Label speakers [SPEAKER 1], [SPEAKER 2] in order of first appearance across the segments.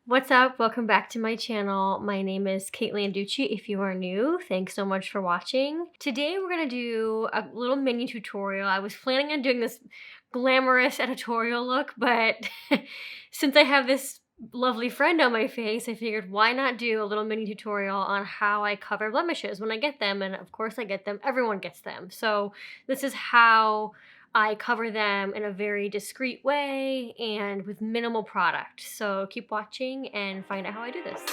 [SPEAKER 1] What's up? Welcome back to my channel. My name is Caitlin Ducci. If you are new, thanks so much for watching. Today we're gonna do a little mini tutorial. I was planning on doing this glamorous editorial look, but since I have this lovely friend on my face, I figured why not do a little mini tutorial on how I cover blemishes when I get them, and of course I get them, everyone gets them. So this is how I cover them in a very discreet way and with minimal product. So keep watching and find out how I do this.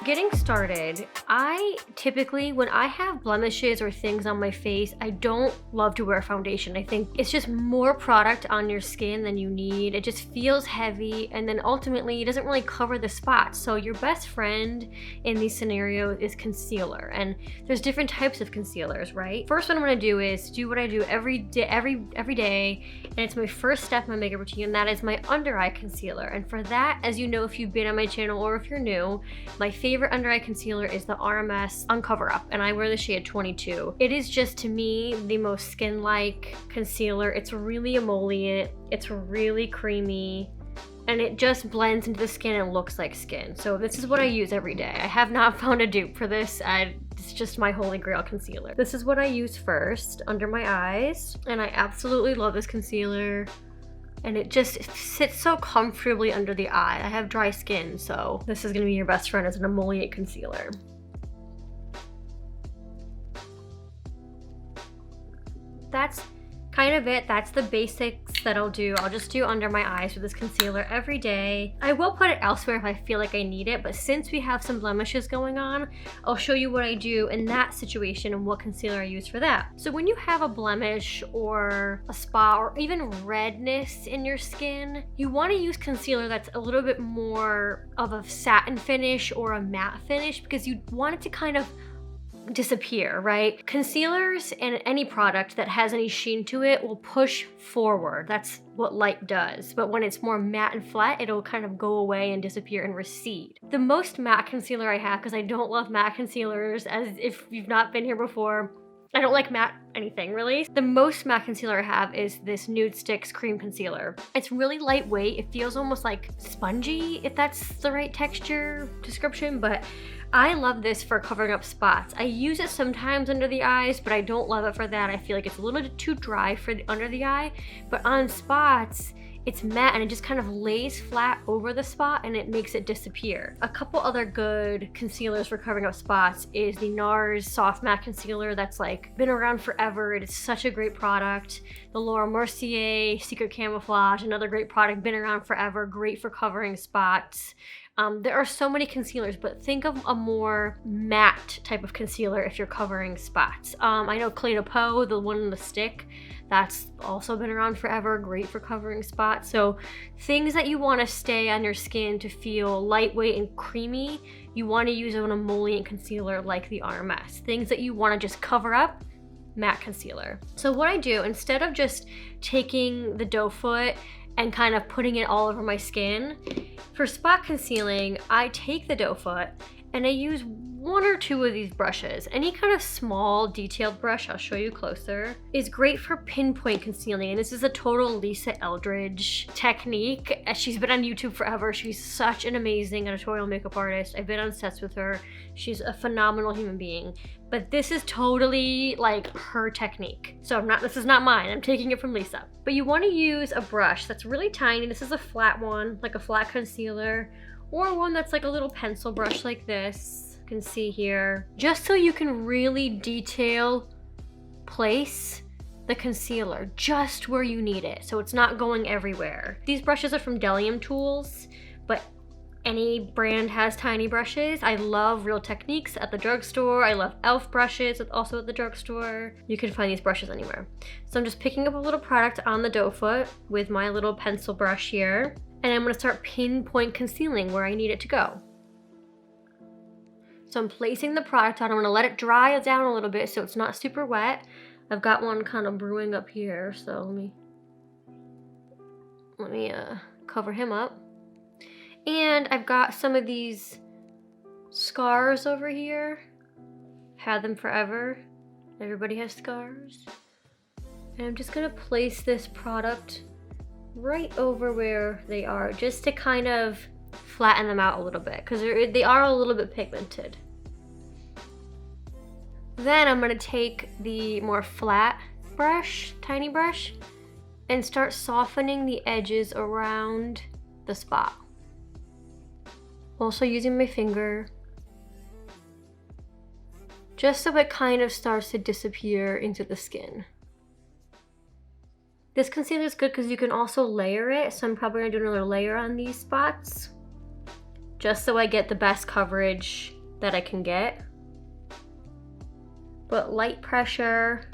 [SPEAKER 1] Getting started, I typically, when I have blemishes or things on my face, I don't love to wear foundation. I think it's just more product on your skin than you need. It just feels heavy, and then ultimately it doesn't really cover the spots. So your best friend in these scenarios is concealer, and there's different types of concealers, right? First, what I'm gonna do is do what I do every day, and it's my first step in my makeup routine, and that is my under eye concealer. And for that, as you know, if you've been on my channel or if you're new, my favorite under eye concealer is the RMS Uncover Up, and I wear the shade 22. It is just, to me, the most skin-like concealer. It's really emollient, it's really creamy, and it just blends into the skin and looks like skin. So this is what I use every day. I have not found a dupe for this. It's just my holy grail concealer. This is what I use first under my eyes, and I absolutely love this concealer. And it just sits so comfortably under the eye. I have dry skin, so this is gonna be your best friend as an emollient concealer. That's kind of it. That's the basics that I'll do. I'll just do under my eyes with this concealer every day. I will put it elsewhere if I feel like I need it, but since we have some blemishes going on, I'll show you what I do in that situation and what concealer I use for that. So when you have a blemish or a spot or even redness in your skin, you want to use concealer that's a little bit more of a satin finish or a matte finish, because you want it to kind of disappear, right? Concealers and any product that has any sheen to it will push forward. That's what light does. But when it's more matte and flat, it'll kind of go away and disappear and recede. The most matte concealer I have, because I don't love matte concealers, as if you've not been here before, I don't like matte anything, really. The most matte concealer I have is this NudeStix cream concealer. It's really lightweight. It feels almost like spongy, if that's the right texture description, but I love this for covering up spots. I use it sometimes under the eyes, but I don't love it for that. I feel like it's a little bit too dry for under the eye, but on spots, it's matte and it just kind of lays flat over the spot and it makes it disappear. A couple other good concealers for covering up spots is the NARS Soft Matte Concealer that's like been around forever. It is such a great product. The Laura Mercier Secret Camouflage, another great product, been around forever, great for covering spots. There are so many concealers, but think of a more matte type of concealer if you're covering spots. I know Clé de Peau, the one in the stick, that's also been around forever, great for covering spots. So things that you want to stay on your skin to feel lightweight and creamy, you want to use an emollient concealer like the RMS. Things that you want to just cover up, matte concealer. So what I do, instead of just taking the doe foot and kind of putting it all over my skin, for spot concealing, I take the doe foot and I use one or two of these brushes. Any kind of small detailed brush, I'll show you closer, is great for pinpoint concealing. And this is a total Lisa Eldridge technique. She's been on YouTube forever. She's such an amazing editorial makeup artist. I've been on sets with her. She's a phenomenal human being. But this is totally like her technique. So this is not mine, I'm taking it from Lisa. But you wanna use a brush that's really tiny. This is a flat one, like a flat concealer, or one that's like a little pencil brush like this. You can see here. Just so you can really detail place the concealer just where you need it, so it's not going everywhere. These brushes are from Delium Tools, but any brand has tiny brushes. I love Real Techniques at the drugstore. I love e.l.f. brushes, also at the drugstore. You can find these brushes anywhere. So I'm just picking up a little product on the doe foot with my little pencil brush here, and I'm gonna start pinpoint concealing where I need it to go. So I'm placing the product on. I'm gonna let it dry down a little bit so it's not super wet. I've got one kind of brewing up here, so let me cover him up. And I've got some of these scars over here. Had them forever. Everybody has scars. And I'm just gonna place this product right over where they are, just to kind of flatten them out a little bit, because they are a little bit pigmented. Then I'm gonna take the more flat brush, tiny brush, and start softening the edges around the spot. Also using my finger, just so it kind of starts to disappear into the skin. This concealer is good because you can also layer it, so I'm probably gonna do another layer on these spots, just so I get the best coverage that I can get. But light pressure.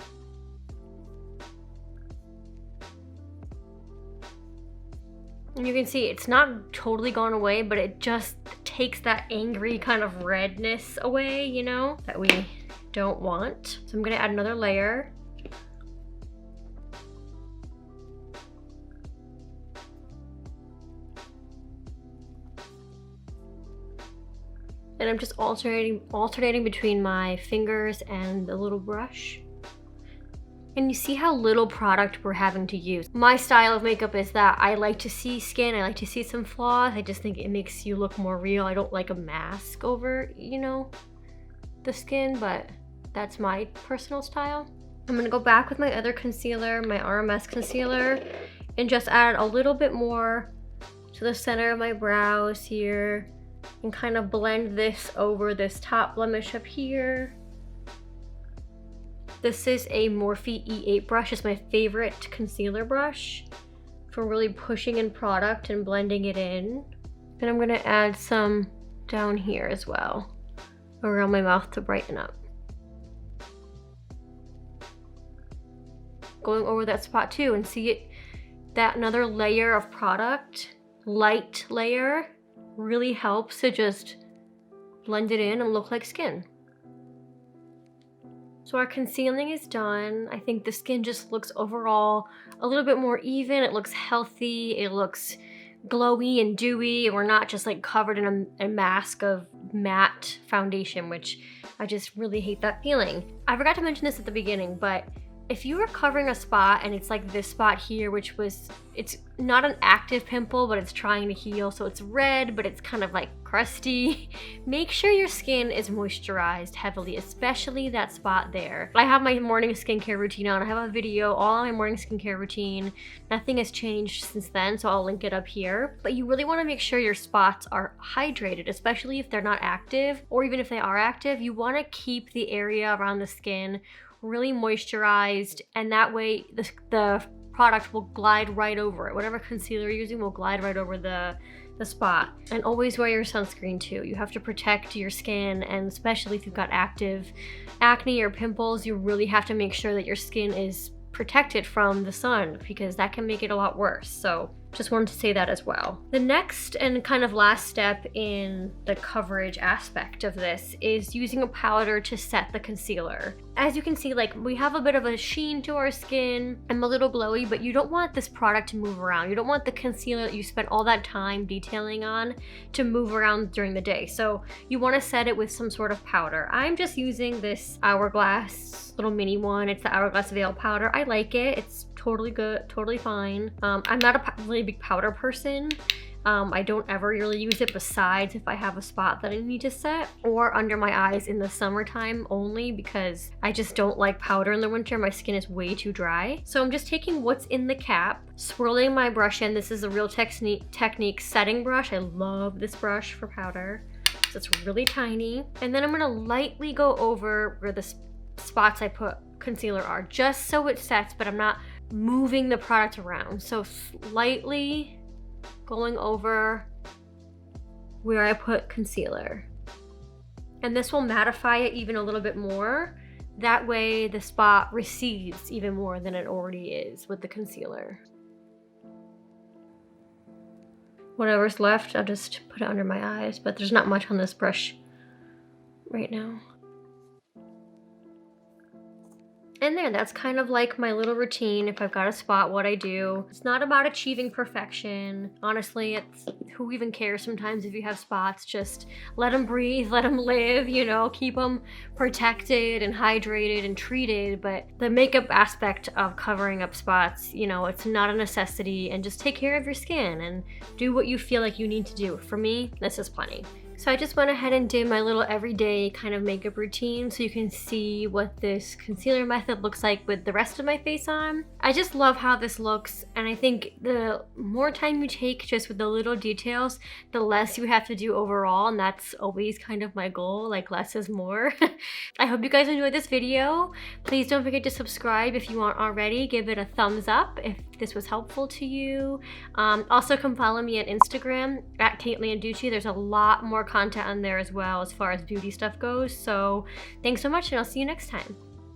[SPEAKER 1] And you can see it's not totally gone away, but it just takes that angry kind of redness away, you know, that we don't want. So I'm gonna add another layer. And I'm just alternating between my fingers and the little brush. And you see how little product we're having to use. My style of makeup is that I like to see skin, I like to see some flaws. I just think it makes you look more real. I don't like a mask over, you know, the skin, but that's my personal style. I'm gonna go back with my other concealer, my RMS concealer, and just add a little bit more to the center of my brows here, and kind of blend this over this top blemish up here. This is a Morphe E8 brush. It's my favorite concealer brush for really pushing in product and blending it in. And I'm gonna add some down here as well, around my mouth to brighten up. Going over that spot too, and see it, that another layer of product, light layer, really helps to just blend it in and look like skin. So our concealing is done. I think the skin just looks overall a little bit more even. It looks healthy, it looks glowy and dewy. We're not just like covered in a mask of matte foundation, which I just really hate that feeling. I forgot to mention this at the beginning, but if you are covering a spot and it's like this spot here, which was, it's not an active pimple, but it's trying to heal, so it's red, but it's kind of like crusty, make sure your skin is moisturized heavily, especially that spot there. I have my morning skincare routine on. I have a video all on my morning skincare routine. Nothing has changed since then, so I'll link it up here. But you really want to make sure your spots are hydrated, especially if they're not active, or even if they are active, you want to keep the area around the skin really moisturized, and that way the product will glide right over it. Whatever concealer you're using will glide right over the spot. And always wear your sunscreen too. You have to protect your skin, and especially if you've got active acne or pimples, you really have to make sure that your skin is protected from the sun, because that can make it a lot worse. So just wanted to say that as well. The next and kind of last step in the coverage aspect of this is using a powder to set the concealer. As you can see, like, we have a bit of a sheen to our skin. I'm a little glowy, but you don't want this product to move around. You don't want the concealer that you spent all that time detailing on to move around during the day. So you want to set it with some sort of powder. I'm just using this Hourglass little mini one. It's the Hourglass Veil powder. I like it. It's totally good, totally fine. I'm not a really big powder person. I don't ever really use it besides if I have a spot that I need to set, or under my eyes in the summertime only, because I just don't like powder in the winter. My skin is way too dry. So I'm just taking what's in the cap, swirling my brush in. This is a Real Technique setting brush. I love this brush for powder. So it's really tiny. And then I'm gonna lightly go over where the spots I put concealer are, just so it sets, but I'm not moving the product around. So slightly going over where I put concealer. And this will mattify it even a little bit more. That way the spot recedes even more than it already is with the concealer. Whatever's left, I'll just put it under my eyes, but there's not much on this brush right now. And there, that's kind of like my little routine. If I've got a spot, what I do. It's not about achieving perfection. Honestly, it's who even cares sometimes if you have spots. Just let them breathe, let them live, you know, keep them protected and hydrated and treated. But the makeup aspect of covering up spots, you know, it's not a necessity, and just take care of your skin and do what you feel like you need to do. For me, this is plenty. So I just went ahead and did my little everyday kind of makeup routine so you can see what this concealer method looks like with the rest of my face on. I just love how this looks, and I think the more time you take just with the little details, the less you have to do overall, and that's always kind of my goal, like less is more. I hope you guys enjoyed this video. Please don't forget to subscribe if you aren't already. Give it a thumbs up if this was helpful to you. Also come follow me on Instagram at @KaitlinDucci. There's a lot more content on there as well as far as beauty stuff goes. So thanks so much, and I'll see you next time.